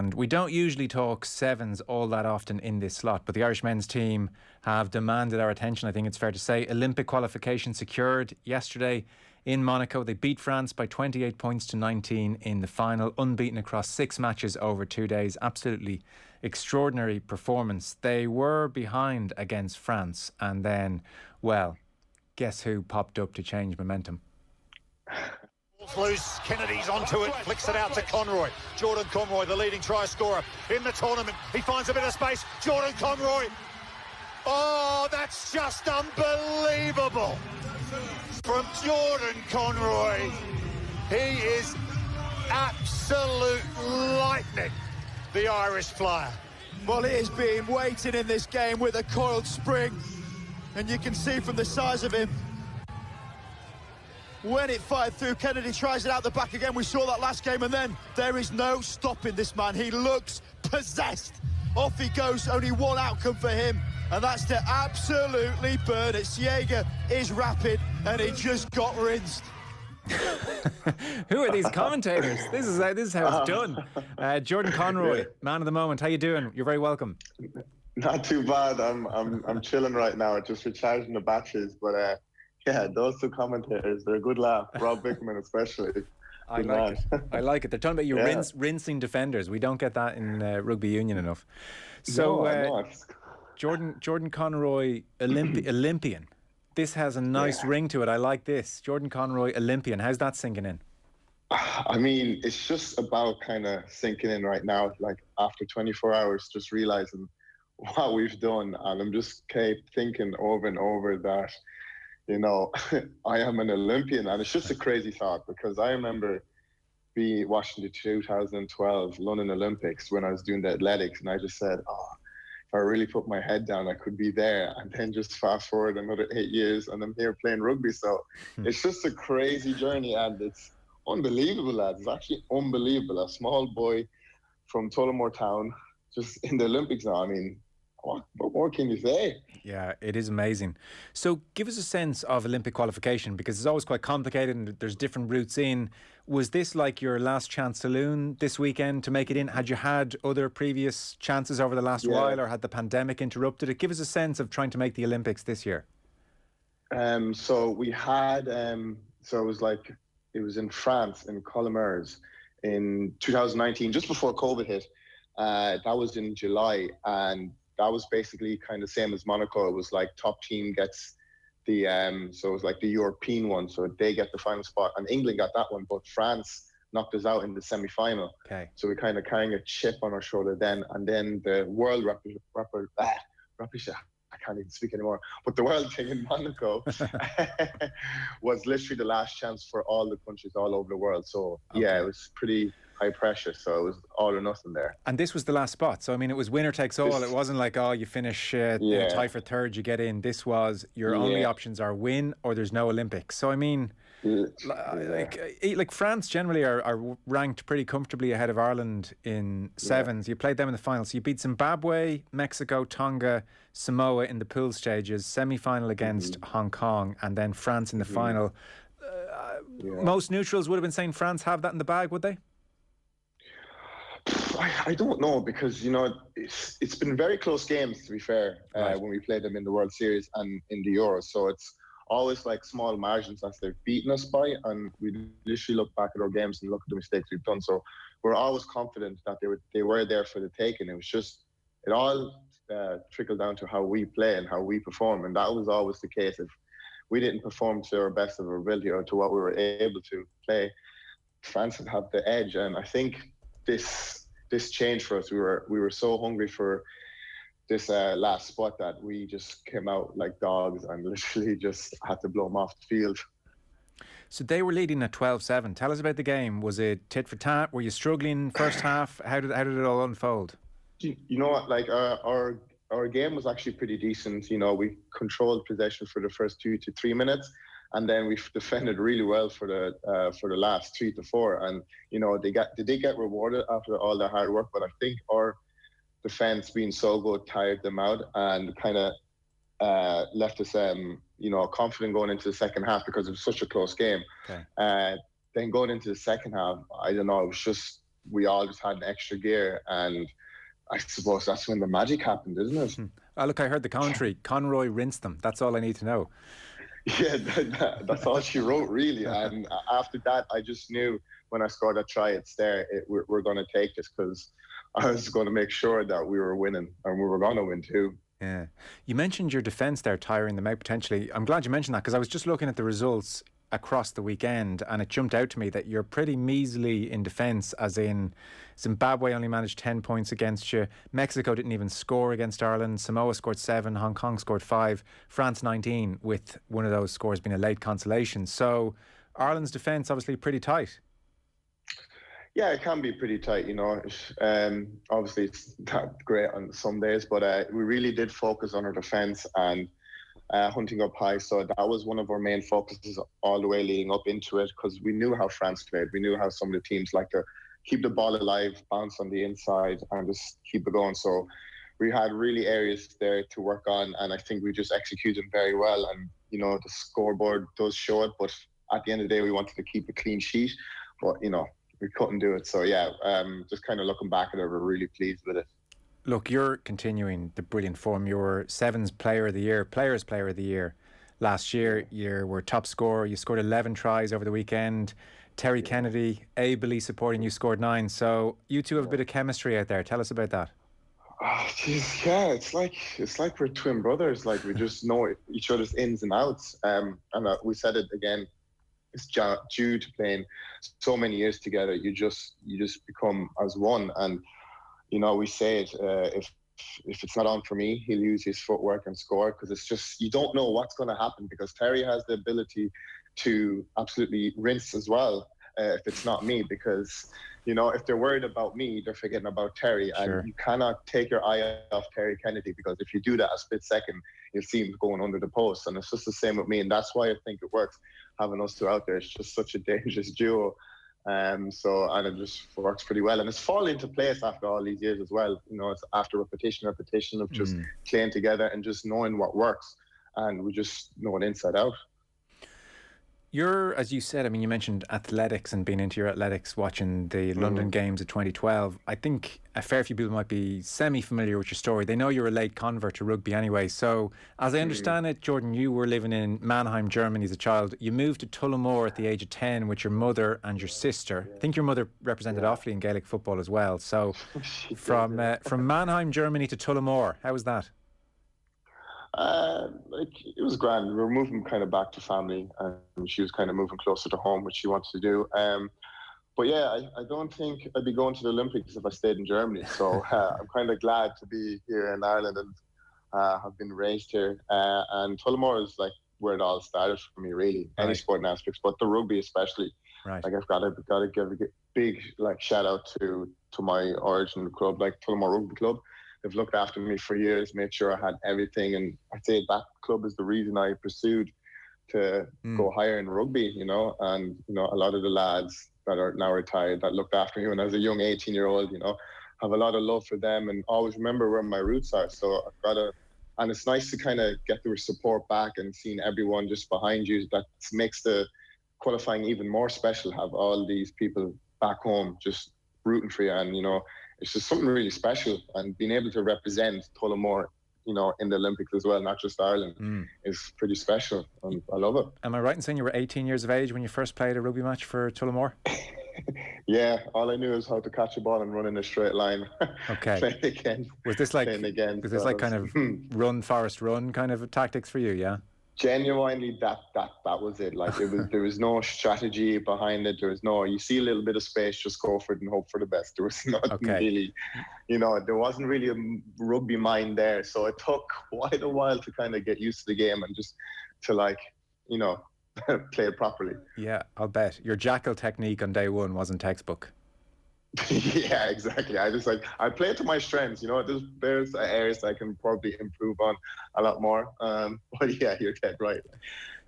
And we don't usually talk sevens all that often in this slot, but the Irish men's team have demanded our attention, I think it's fair to say. Olympic qualification secured yesterday in Monaco. They beat France by 28 points to 19 in the final, unbeaten across 6 matches over 2 days. Absolutely extraordinary performance. They were behind against France, and then, well, guess who popped up to change momentum? Loose, Kennedy's onto it, flicks it out to Conroy. Jordan Conroy, the leading try scorer in the tournament. He finds a bit of space. Jordan Conroy. Oh, that's just unbelievable from Jordan Conroy. He is absolute lightning, the Irish flyer. Well, he has been waiting in this game with a coiled spring, and you can see from the size of him, when it fired through, Kennedy tries it out the back again. We saw that last game, and then there is no stopping this man. He looks possessed. Off he goes. Only one outcome for him, and that's to absolutely burn it. Shea is rapid, and he just got rinsed. Who are these commentators? This is how it's done. Jordan Conroy, man of the moment. How you doing? You're very welcome. Not too bad. I'm chilling right now, just recharging the batteries, but yeah, those two commentators, they're a good laugh. Rob Bickman especially. I like it. I like it. They're talking about you rinsing defenders. We don't get that in rugby union enough. So, Jordan Conroy, Olympian. This has a nice ring to it. I like this. Jordan Conroy, Olympian. How's that sinking in? I mean, it's just about kind of sinking in right now. Like after 24 hours, just realizing what we've done. And I'm just kept thinking over and over that, you know, I am an Olympian. And it's just a crazy thought, because I remember watching the 2012 London Olympics when I was doing the athletics, and I just said, oh, if I really put my head down, I could be there. And then just fast forward another 8 years and I'm here playing rugby. So it's just a crazy journey, and it's unbelievable, lads. It's actually unbelievable. A small boy from Tullamore town just in the Olympics now. I mean, what more can you say? Yeah, it is amazing. So give us a sense of Olympic qualification, because it's always quite complicated and there's different routes in. Was this like your last chance saloon this weekend to make it in? Had you had other previous chances over the last while, or had the pandemic interrupted it? Give us a sense of trying to make the Olympics this year. So we had, so it was in France, in Tullamore, in 2019, just before COVID hit. That was in July, and that was basically kind of same as Monaco. It was like top team gets the, so it was like the European one. So they get the final spot, and England got that one, but France knocked us out in the semi-final. Okay. So we kind of carrying a chip on our shoulder then. And then the world I can't even speak anymore. But the world thing in Monaco was literally the last chance for all the countries all over the world. So yeah, it was pretty high pressure. So it was all or nothing there. And this was the last spot. So I mean, it was winner takes all. It wasn't like, oh, you finish tie for third, you get in. This was your only options are win or there's no Olympics. So I mean, like France generally are ranked pretty comfortably ahead of Ireland in sevens. You played them in the final, so you beat Zimbabwe, Mexico, Tonga, Samoa in the pool stages, semi-final against Hong Kong, and then France in the final. Most neutrals would have been saying France have that in the bag, would they? I don't know, because you know it's been very close games, to be fair, when we played them in the World Series and in the Euros. So it's always like small margins that they've beaten us by, and we literally look back at our games and look at the mistakes we've done. So we're always confident that they were there for the taking. It was just, it all trickled down to how we play and how we perform, and that was always the case. If we didn't perform to our best of our ability or to what we were able to play, France would have the edge. And I think this changed for us. We were so hungry for this last spot that we just came out like dogs and literally just had to blow them off the field. So they were leading at 12-7. Tell us about the game. Was it tit for tat? Were you struggling first half? How did it all unfold? You know what? Like our game was actually pretty decent. You know, we controlled possession for the first 2 to 3 minutes, and then we defended really well for the last 3 to 4. And you know, they did get rewarded after all their hard work. But I think our defense being so good tired them out and kind of left us, you know, confident going into the second half, because it was such a close game. Okay. Then going into the second half, I don't know, it was just we all just had an extra gear, and I suppose that's when the magic happened, isn't it? Oh, look, I heard the commentary. Conroy rinsed them. That's all I need to know. Yeah, that's all she wrote, really. And after that, I just knew when I scored a try, we're going to take this, because I was going to make sure that we were winning, and we were going to win too. Yeah. You mentioned your defence there, tiring them out potentially. I'm glad you mentioned that, because I was just looking at the results across the weekend, and it jumped out to me that you're pretty measly in defence, as in Zimbabwe only managed 10 points against you, Mexico didn't even score against Ireland, Samoa scored 7, Hong Kong scored 5, France 19, with one of those scores being a late consolation. So Ireland's defence obviously pretty tight. Yeah, it can be pretty tight, you know. Obviously it's not great on some days, but we really did focus on our defence and hunting up high. So that was one of our main focuses all the way leading up into it, because we knew how France played. We knew how some of the teams like to keep the ball alive, bounce on the inside, and just keep it going. So we had really areas there to work on, and I think we just executed very well. And, you know, the scoreboard does show it, but at the end of the day, we wanted to keep a clean sheet. But, you know, we couldn't do it. So, yeah, just kind of looking back at it, we're really pleased with it. Look, you're continuing the brilliant form. You were 7's Player of the Year, Players Player of the Year last year. You were top scorer. You scored 11 tries over the weekend. Terry Kennedy, ably supporting you, scored 9. So you two have a bit of chemistry out there. Tell us about that. Oh, geez, yeah, it's like we're twin brothers. Like, we just know each other's ins and outs. And we said it again. It's due to playing so many years together. You just become as one. And, you know, we say it, if it's not on for me, he'll use his footwork and score, because it's just, you don't know what's going to happen, because Terry has the ability to absolutely rinse as well if it's not me, because, you know, if they're worried about me, they're forgetting about Terry. Sure. And you cannot take your eye off Terry Kennedy, because if you do that a split second, you'll see him going under the post. And it's just the same with me, and that's why I think it works, having us two out there. It's just such a dangerous duo. And it just works pretty well, and it's fallen into place after all these years as well. You know, it's after repetition of just playing together and just knowing what works, and we just know it inside out. You're, as you said, I mean, you mentioned athletics and being into your athletics, watching the London Games of 2012. I think a fair few people might be semi-familiar with your story. They know you're a late convert to rugby anyway. So, as I understand it, Jordan, you were living in Mannheim, Germany as a child. You moved to Tullamore at the age of 10 with your mother and your sister. I think your mother represented Offaly in Gaelic football as well. So, from Mannheim, Germany to Tullamore, how was that? It was grand. We were moving kind of back to family, and she was kind of moving closer to home, which she wanted to do. But yeah, I don't think I'd be going to the Olympics if I stayed in Germany. So I'm kind of glad to be here in Ireland, and have been raised here. And Tullamore is like where it all started for me, really. Right. Any sporting aspects, but the rugby especially. Right. Like, I've got to give a big shout out to my origin club, like Tullamore Rugby Club. They've looked after me for years, made sure I had everything. And I'd say that club is the reason I pursued to go higher in rugby, you know. And, you know, a lot of the lads that are now retired that looked after me when I was a young 18-year-old, you know, have a lot of love for them and always remember where my roots are. So I've got to, and it's nice to kind of get the support back and seeing everyone just behind you. That makes the qualifying even more special, have all these people back home just rooting for you. And, you know, it's just something really special, and being able to represent Tullamore, you know, in the Olympics as well, not just Ireland, is pretty special, and I love it. Am I right in saying you were 18 years of age when you first played a rugby match for Tullamore? Yeah, all I knew is how to catch a ball and run in a straight line. Okay. Playing again. Was this like kind of run, Forest, run kind of tactics for you, yeah? Genuinely, that was it. Like, there was no strategy behind it. There was no, you see a little bit of space, just go for it and hope for the best. There was nothing really, you know, there wasn't really a rugby mind there. So it took quite a while to kind of get used to the game and just to, like, you know, play it properly. Yeah, I'll bet. Your jackal technique on day one wasn't textbook. Yeah, exactly. I play to my strengths, you know. There's areas I can probably improve on a lot more. But yeah, you're dead right.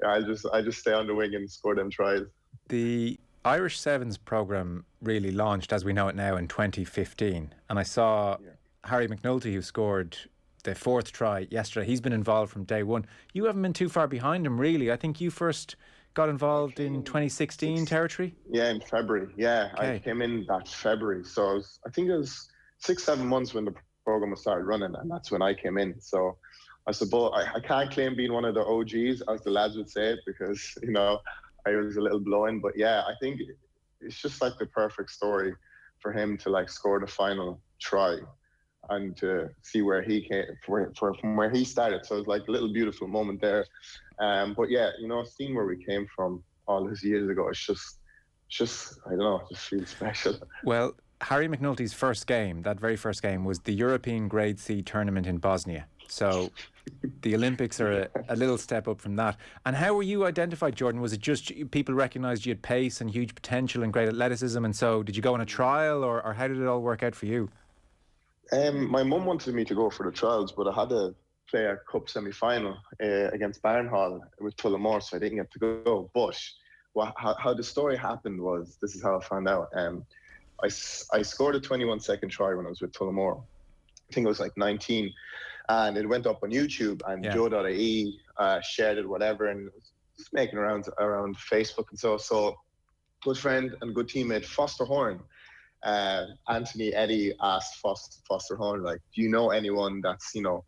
Yeah, I just stay on the wing and score them tries. The Irish 7's programme really launched, as we know it now, in 2015, and I saw Harry McNulty, who scored the fourth try yesterday. He's been involved from day one. You haven't been too far behind him, really. I think you first got involved in 2016 territory? Yeah, in February. Yeah, okay. I came in that February. So I think it was 6-7 months when the program was started running, and that's when I came in. So I suppose I can't claim being one of the OGs, as the lads would say it, because, you know, I was a little blown. But yeah, I think it's just like the perfect story for him to like score the final try and to see where he came from where he started. So it's like a little beautiful moment there. But yeah, you know, seeing where we came from all those years ago, it's just I don't know, it just feels special. Well, Harry McNulty's first game, that very first game, was the European Grade C tournament in Bosnia. So the Olympics are a little step up from that. And how were you identified, Jordan? Was it just people recognised you had pace and huge potential and great athleticism, and so did you go on a trial, or how did it all work out for you? My mum wanted me to go for the trials, but I had to play a cup semi-final against Barnhall with Tullamore, so I didn't get to go. But how the story happened was, this is how I found out. I scored a 21-second try when I was with Tullamore. I think it was like 19, and it went up on YouTube, and Joe.ie shared it, whatever, and it was just making around Facebook and so. So good friend and good teammate Foster Horn, Anthony Eddy asked Foster Horn, like, do you know anyone that's, you know,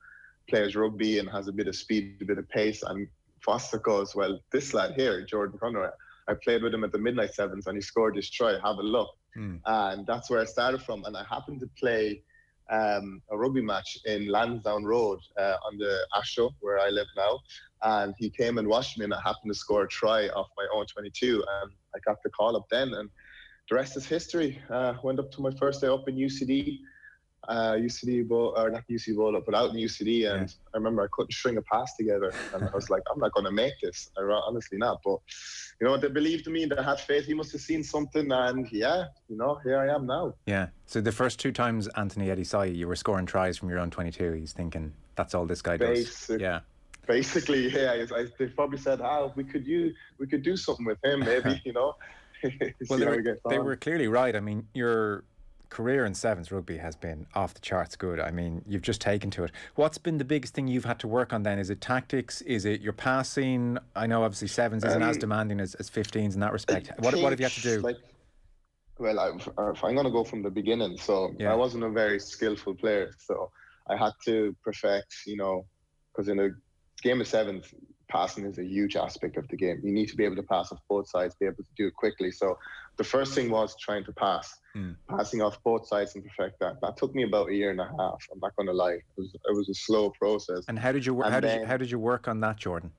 plays rugby and has a bit of speed, a bit of pace? And Foster goes, well, this lad here, Jordan Conroy, I played with him at the Midnight 7's and he scored this try, have a look. And that's where I started from. And I happened to play a rugby match in Lansdowne Road on the Astro, where I live now. And he came and watched me, and I happened to score a try off my own 22. And I got the call up then, and the rest is history. Went up to my first day up in UCD. UCD Bowl, or not UCD Bowl, but out in UCD, and I remember I couldn't string a pass together, and I was like, I'm not going to make this. Honestly not. But you know, they believed in me, they had faith. He must have seen something, and yeah, you know, here I am now. Yeah. So the first two times Anthony Eddy saw you were scoring tries from your own 22. He's thinking, that's all this guy does. Yeah. Basically, yeah. They probably said, we could do something with him, maybe. You know. Well, they were clearly right. I mean, your career in 7's rugby has been off the charts good. I mean, you've just taken to it. What's been the biggest thing you've had to work on then? Is it tactics? Is it your passing? I know obviously 7's isn't as demanding as 15's in that respect. What have you had to do? If I'm going to go from the beginning, so I wasn't a very skillful player, so I had to perfect, you know, because in a game of 7's, passing is a huge aspect of the game. You need to be able to pass off both sides, be able to do it quickly. So the first thing was trying to passing off both sides and perfect that. That took me about 1.5 years. I'm not going to lie. It was a slow process. And how did you work on that, Jordan?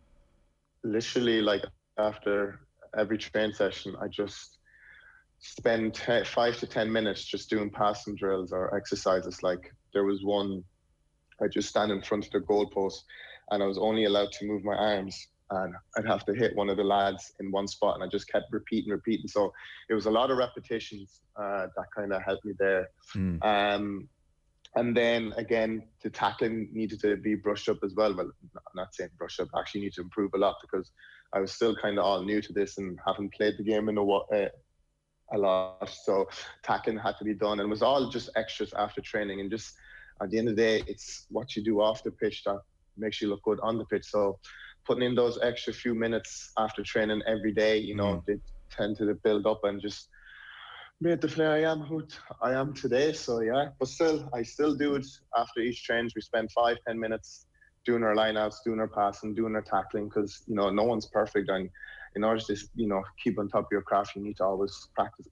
Literally, like after every train session, I just spend 5 to 10 minutes just doing passing drills or exercises. Like there was one, I just stand in front of the goalpost, and I was only allowed to move my arms, and I'd have to hit one of the lads in one spot, and I just kept repeating. So it was a lot of repetitions that kind of helped me there. And then again, the tackling needed to be brushed up as well. Well, I'm not saying brushed up, I actually need to improve a lot, because I was still kind of all new to this and haven't played the game in a lot. So tackling had to be done, and it was all just extras after training. And just at the end of the day, it's what you do off the pitch that makes you look good on the pitch. So putting in those extra few minutes after training every day, you know, they tend to build up and just made the player I am today. So yeah, but I still do it after each change. We spend 5-10 minutes doing our lineouts, doing our passing, doing our tackling, because, you know, no one's perfect, and in order to, you know, keep on top of your craft, you need to always practice.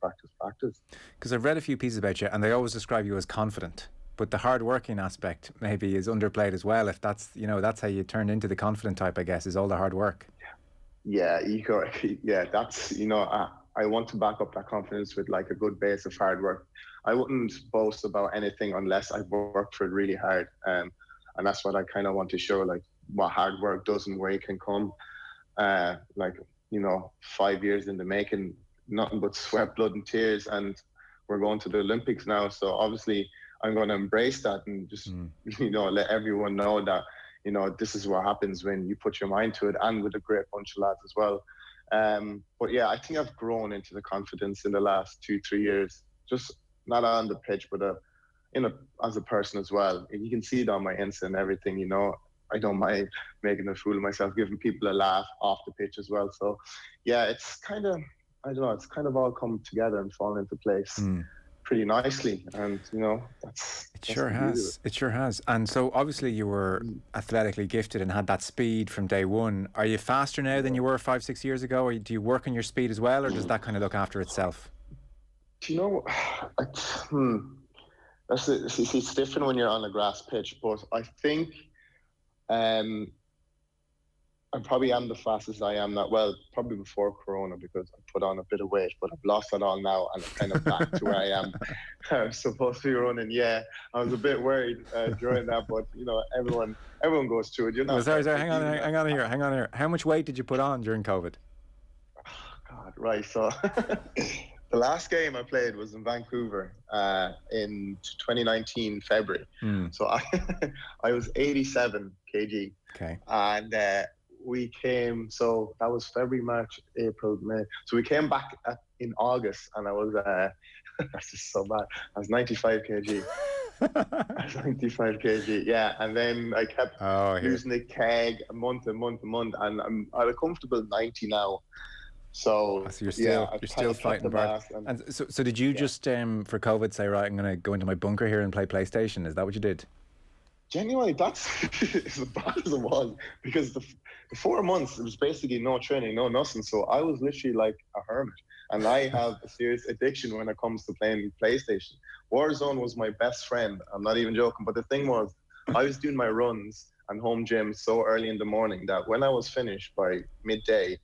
Because I've read a few pieces about you, and they always describe you as confident. But the hard working aspect maybe is underplayed as well. If that's, you know, that's how you turn into the confident type, I guess, is all the hard work. Yeah, that's, you know, I want to back up that confidence with like a good base of hard work. I wouldn't boast about anything unless I've worked for it really hard. And that's what I kind of want to show, like what hard work does and where it can come. Like, you know, 5 years in the making, nothing but sweat, blood and tears. And we're going to the Olympics now. So obviously I'm going to embrace that and just, you know, let everyone know that, you know, this is what happens when you put your mind to it, and with a great bunch of lads as well. But yeah, I think I've grown into the confidence in the last 2-3 years, just not on the pitch, but as a person as well. And you can see it on my Insta and everything, you know. I don't mind making a fool of myself, giving people a laugh off the pitch as well. So, yeah, it's kind of, I don't know, it's kind of all come together and fallen into place pretty nicely. And, It sure has. It sure has. And so obviously you were athletically gifted and had that speed from day one. Are you faster now than you were 5-6 years ago? Or do you work on your speed as well, or does that kind of look after itself? Do you know, it's different when you're on a grass pitch, but I think I probably am the fastest I am now. Well, probably before Corona, because I put on a bit of weight, but I've lost it all now and I'm kind of back to where I am. I'm supposed to be running. Yeah, I was a bit worried during that, but everyone goes through it. Sorry, hang on here. How much weight did you put on during COVID? Oh, God, right. So the last game I played was in Vancouver in 2019 February. So I was 87 kg. Okay. And we came, so that was February, March, April, May. So we came back in August, and I was, that's just so bad. I was 95 kg. I was 95 kg, yeah. And then I kept losing the keg a month, and I'm at a comfortable 90 now. So you're still fighting back. And so did you just, for COVID, say, right, I'm going to go into my bunker here and play PlayStation? Is that what you did? Genuinely, that's as bad as it was, because the 4 months, it was basically no training, no nothing. So I was literally like a hermit. And I have a serious addiction when it comes to playing PlayStation. Warzone was my best friend. I'm not even joking. But the thing was, I was doing my runs and home gym so early in the morning that when I was finished by midday,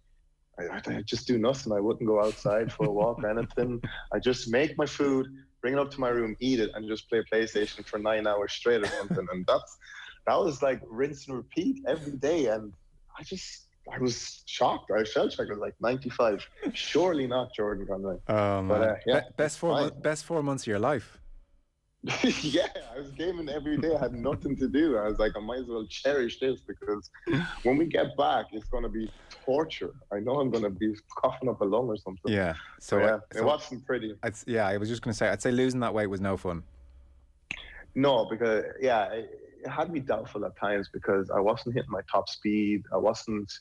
I'd just do nothing. I wouldn't go outside for a walk or anything. I just make my food, bring it up to my room, eat it, and just play PlayStation for 9 hours straight or something. And that was like rinse and repeat every day. And I was shocked. I was shell-shocked. I was like, 95. Surely not Jordan Conroy. Oh, man. But, best 4 months of your life. Yeah, I was gaming every day. I had nothing to do. I was like, I might as well cherish this, because when we get back, it's going to be torture. I know I'm going to be coughing up a lung or something. Yeah. So it wasn't pretty. I was just going to say, I'd say losing that weight was no fun. No, because, it had me doubtful at times, because I wasn't hitting my top speed. I wasn't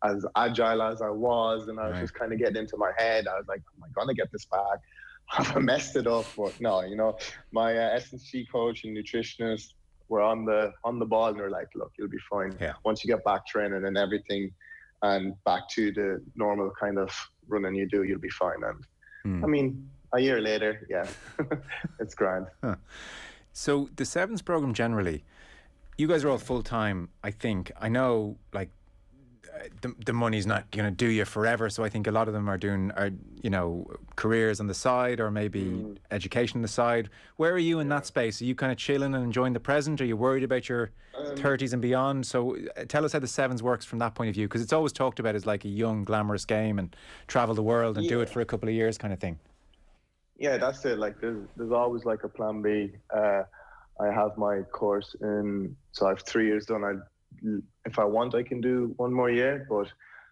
as agile as I was, and I was just kind of getting into my head. I was like, am I going to get this back? Have I messed it up? But no, my S&C coach and nutritionist were on the ball, and they're like, look, you'll be fine. Yeah. Once you get back training and everything and back to the normal kind of running you do, you'll be fine. And I mean, a year later, it's grand. Huh. So the 7's program generally, you guys are all full-time, I think. I know, like, the money's not going to do you forever, so I think a lot of them are doing careers on the side, or maybe education on the side. Where are you in that space? Are you kind of chilling and enjoying the present? Are you worried about your 30s and beyond? So tell us how the 7's works from that point of view, because it's always talked about as like a young, glamorous game and travel the world and do it for a couple of years kind of thing. Yeah, that's it. Like there's always like a plan B. I have my course so I have 3 years done. If I want, I can do 1 more year, but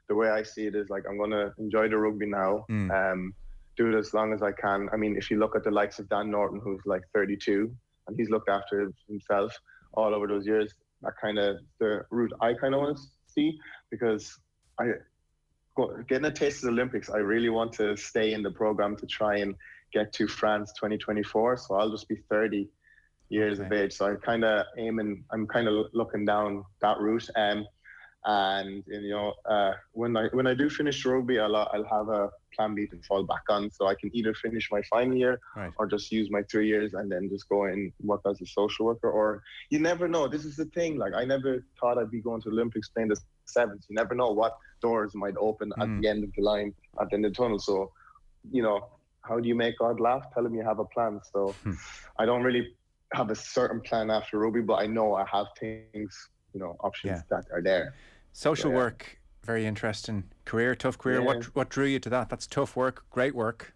the way I see it is like, I'm going to enjoy the rugby now, do it as long as I can. I mean, if you look at the likes of Dan Norton, who's like 32, and he's looked after himself all over those years, that kind of the route I kind of want to see, because getting a taste of the Olympics, I really want to stay in the program to try and get to France 2024. So I'll just be 30 years of age. So I'm kind of looking down that route. And when I do finish rugby, I'll have a plan B to fall back on, so I can either finish my final year or just use my 3 years and then just go and work as a social worker. Or you never know. This is the thing. Like, I never thought I'd be going to Olympics playing the 7's. You never know what doors might open at the end of the line, at the end of the tunnel. So, how do you make God laugh? Tell him you have a plan. So I don't really have a certain plan after rugby, but I know I have things, options that are there. Social work, very interesting career, tough career. Yeah. What drew you to that? That's tough work, great work.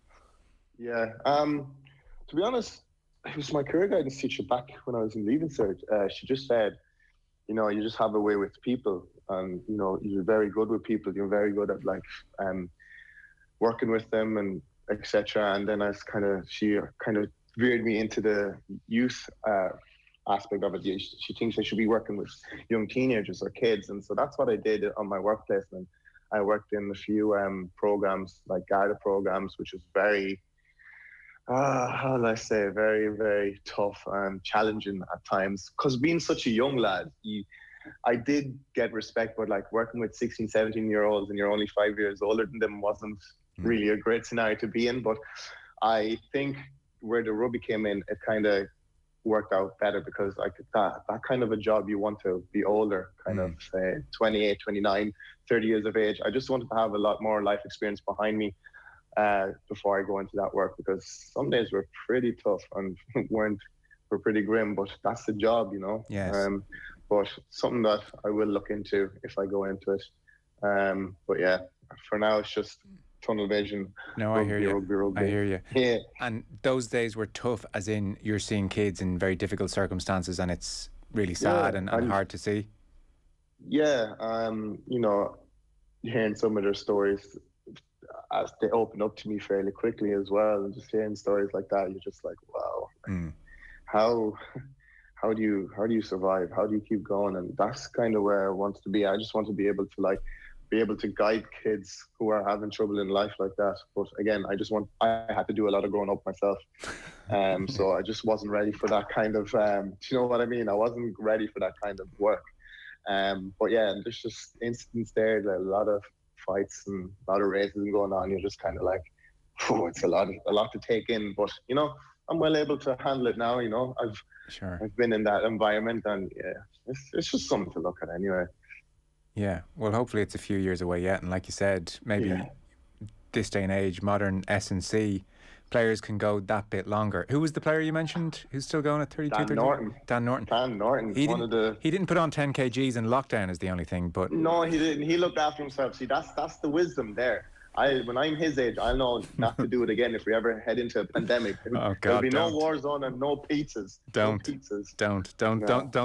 Yeah. To be honest, it was my career guidance teacher back when I was in Leaving Cert. She just said, you just have a way with people, and you're very good with people. You're very good at working with them and etc. And then she kind of veered me into the youth aspect of it. She thinks I should be working with young teenagers or kids, and so that's what I did on my work placement. I worked in a few programs, like Garda programs, which is very, how do I say, very, very tough and challenging at times. Because being such a young lad, I did get respect, but like working with 16, 17-year-olds and you're only 5 years older than them wasn't really a great scenario to be in. But I think where the rugby came in, it kind of worked out better, because like that kind of a job, you want to be older, kind of say 28, 29, 30 years of age. I just wanted to have a lot more life experience behind me before I go into that work, because some days were pretty tough and were pretty grim, but that's the job, you know. Yes. But something that I will look into if I go into it. But yeah, for now it's just tunnel vision. No, rugby, I hear you. Rugby. I hear you. Yeah. And those days were tough, as in you're seeing kids in very difficult circumstances, and it's really sad and hard to see. Yeah, you know, hearing some of their stories as they open up to me fairly quickly as well, and just hearing stories like that, you're just like, wow, how do you survive? How do you keep going? And that's kind of where I want to be. I just want to be able to guide kids who are having trouble in life like that. But again, I had to do a lot of growing up myself. So I just wasn't ready for that kind of, do you know what I mean? I wasn't ready for that kind of work. But yeah, there's just incidents there, a lot of fights and a lot of racism going on. You're just kind of like, oh, it's a lot to take in. But, you know, I'm well able to handle it now, you know. I've been in that environment, and yeah, it's just something to look at anyway. Yeah, well, hopefully it's a few years away yet, and like you said, maybe this day and age, modern S&C players can go that bit longer. Who was the player you mentioned who's still going at 32? Dan Norton. Dan Norton. He didn't put on 10 kgs in lockdown is the only thing, but... No, he didn't. He looked after himself. See, that's the wisdom there. When I'm his age, I'll know not to do it again if we ever head into a pandemic. There'll be no war zone and no pizzas. Don't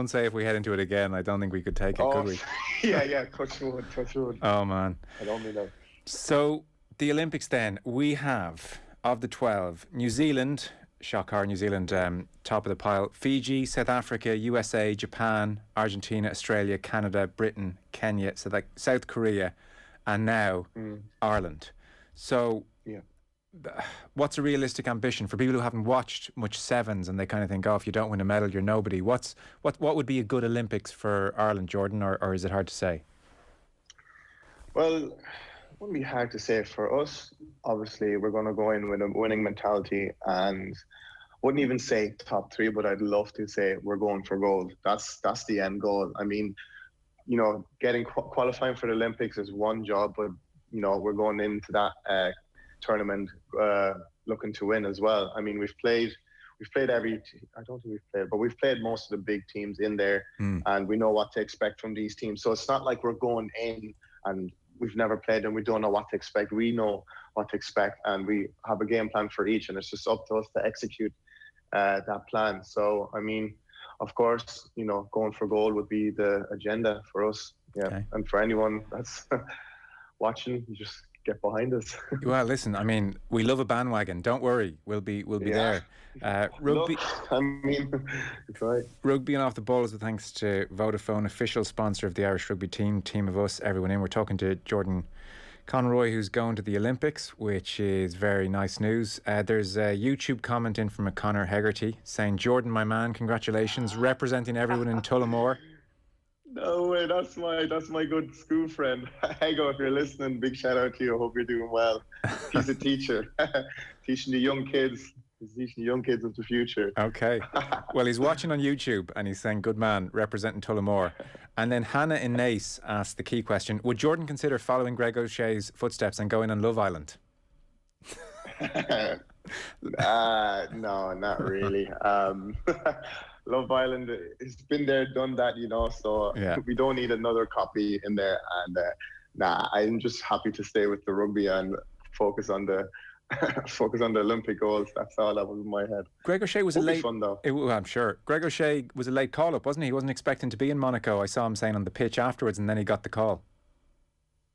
say if we head into it again. I don't think we could take it, could we? Yeah, touch wood. Oh, man. I don't mean that. So, the Olympics then, we have, of the 12, New Zealand, shocker, New Zealand, top of the pile, Fiji, South Africa, USA, Japan, Argentina, Australia, Canada, Britain, Kenya, so like South Korea, and now Ireland. So what's a realistic ambition for people who haven't watched much 7's and they kind of think, oh, if you don't win a medal, you're nobody? What would be a good Olympics for Ireland, Jordan, or is it hard to say? Well, it wouldn't be hard to say. For us, obviously, we're going to go in with a winning mentality, and wouldn't even say top 3, but I'd love to say we're going for gold. That's the end goal. I mean, you know, qualifying for the Olympics is one job, but, you know, we're going into that tournament looking to win as well. I mean, we've played I don't think we've played, but we've played most of the big teams in there, and we know what to expect from these teams. So it's not like we're going in and we've never played and we don't know what to expect. We know what to expect, and we have a game plan for each, and it's just up to us to execute that plan. So, I mean, of course, you know, going for gold would be the agenda for us. Yeah. Okay. And for anyone that's watching, you just get behind us. Well, listen, I mean, we love a bandwagon. Don't worry, we'll be there. Rugby. Look, I mean, it's right. Rugby and Off the Ball is with thanks to Vodafone, official sponsor of the Irish rugby team of us, everyone in. We're talking to Jordan Conroy, who's going to the Olympics, which is very nice news. There's a YouTube comment in from a Conor Hegarty saying, Jordan, my man, congratulations, representing everyone in Tullamore. No way, that's my good school friend. Hego, if you're listening, big shout out to you. I hope you're doing well. He's a teacher, teaching the young kids. He's teaching young kids of the future. Okay. Well, he's watching on YouTube and he's saying, good man, representing Tullamore. And then Hannah in Naas asked the key question, would Jordan consider following Greg O'Shea's footsteps and going on Love Island? No, not really. Love Island has been there, done that, you know, so we don't need another copy in there. And I'm just happy to stay with the rugby and focus on the Olympic goals. That's all that was in my head. Greg O'Shea was fun, though. I'm sure. Greg O'Shea was a late call-up, wasn't he? He wasn't expecting to be in Monaco. I saw him saying on the pitch afterwards, and then he got the call.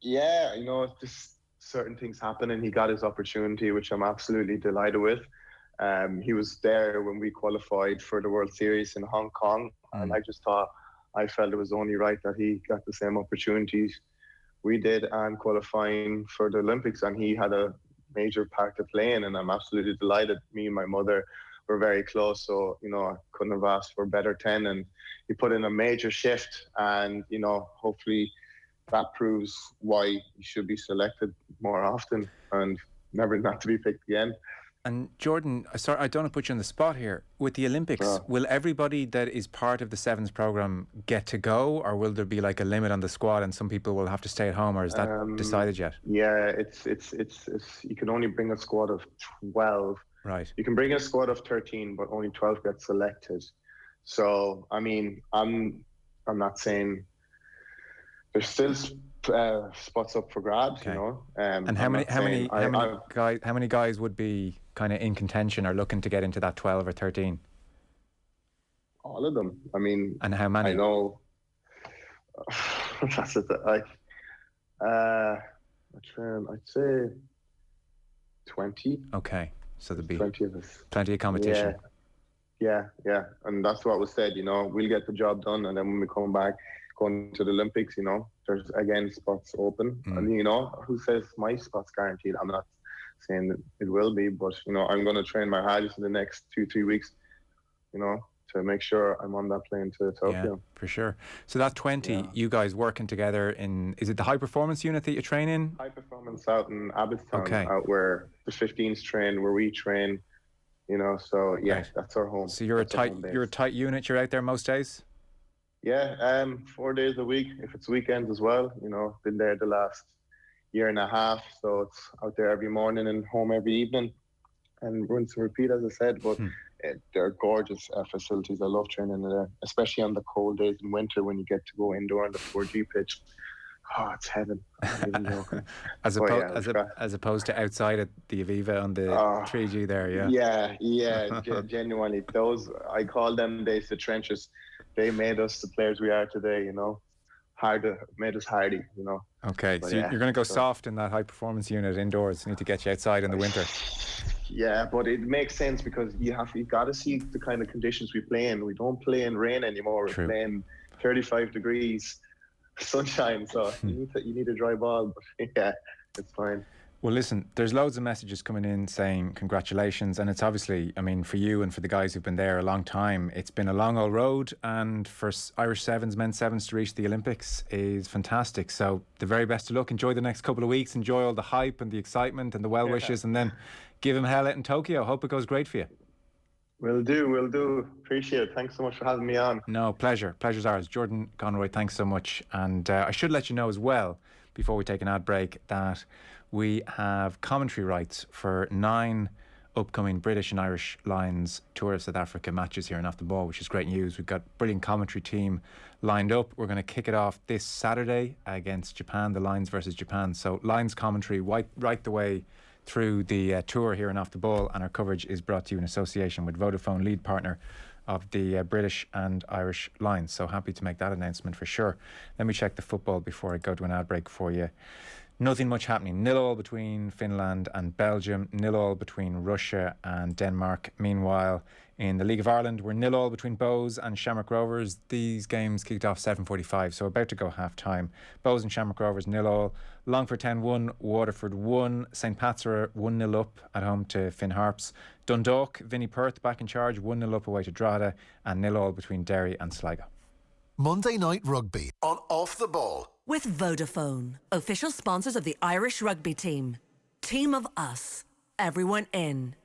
Yeah, you know, just certain things happen, and he got his opportunity, which I'm absolutely delighted with. He was there when we qualified for the World Series in Hong Kong, and I felt it was only right that he got the same opportunities we did and qualifying for the Olympics, and he had a major part to play in, and I'm absolutely delighted. Me and my mother were very close, so I couldn't have asked for a better 10, and he put in a major shift, and hopefully that proves why he should be selected more often and never not to be picked again. And Jordan, sorry, I don't want to put you on the spot here. With the Olympics, will everybody that is part of the 7's programme get to go, or will there be like a limit on the squad and some people will have to stay at home, or is that decided yet? Yeah, it's you can only bring a squad of 12. Right. You can bring a squad of 13, but only 12 get selected. So, I mean, I'm not saying there's still spots up for grabs, okay. And how many guys would be kind of in contention or looking to get into that 12 or 13? All of them. I mean, and how many? I know. That's it. I'd say 20. Okay, so there'd be 20 of us. Plenty of competition. Yeah, and that's what was said. We'll get the job done, and then when we come back, going to the Olympics, there's again spots open, and who says my spot's guaranteed? I'm not saying that it will be, but I'm going to train my hardest in the next 2-3 weeks, to make sure I'm on that plane to Tokyo. Yeah, for sure. So that 20, you guys working together is it the high performance unit that you train in? High performance out in Abbottstown, okay. Out where the 15s train, where we train, so yeah, right. That's our home. So you're a tight unit. You're out there most days? Yeah, 4 days a week, if it's weekends as well. Been there the last year and a half, so it's out there every morning and home every evening, and rinse and repeat, as I said. But they're gorgeous facilities. I love training there, especially on the cold days in winter when you get to go indoor on the 4G pitch. Oh, it's heaven. I'm not even joking. as opposed to outside at the Aviva on the 3G there, Yeah, genuinely. Those, I call them days the trenches. They made us the players we are today, made us hardy, Okay, but so you're going to go soft in that high performance unit indoors. You need to get you outside in the winter. Yeah, but it makes sense because you got to see the kind of conditions we play in. We don't play in rain anymore. We're playing 35 degrees, sunshine. So you need a dry ball. But yeah, it's fine. Well, listen, there's loads of messages coming in saying congratulations, and it's obviously, I mean, for you and for the guys who've been there a long time, it's been a long old road, and for Irish 7's, men's 7's to reach the Olympics is fantastic. So the very best of luck. Enjoy the next couple of weeks. Enjoy all the hype and the excitement and the well wishes, and then give him hell out in Tokyo. Hope it goes great for you. Will do. Appreciate it. Thanks so much for having me on. No, pleasure. Pleasure's ours. Jordan Conroy, thanks so much. And I should let you know as well, before we take an ad break, that we have commentary rights for 9 upcoming British and Irish Lions Tour of South Africa matches here in Off the Ball, which is great news. We've got a brilliant commentary team lined up. We're going to kick it off this Saturday against Japan, the Lions versus Japan. So Lions commentary right the way through the tour here in Off the Ball, and our coverage is brought to you in association with Vodafone, lead partner of the British and Irish Lions. So happy to make that announcement for sure. Let me check the football before I go to an ad break for you. Nothing much happening. 0-0 between Finland and Belgium. 0-0 between Russia and Denmark. Meanwhile, in the League of Ireland, we're 0-0 between Bohs and Shamrock Rovers. These games kicked off 7:45, so about to go half time. Bohs and Shamrock Rovers 0-0. Longford Town 1, Waterford 1. St Pat's are 1-0 up at home to Finn Harps. Dundalk, Vinnie Perth back in charge, 1-0 up away to Drogheda, and 0-0 between Derry and Sligo. Monday Night Rugby on Off the Ball. With Vodafone, official sponsors of the Irish rugby team. Team of us. Everyone in.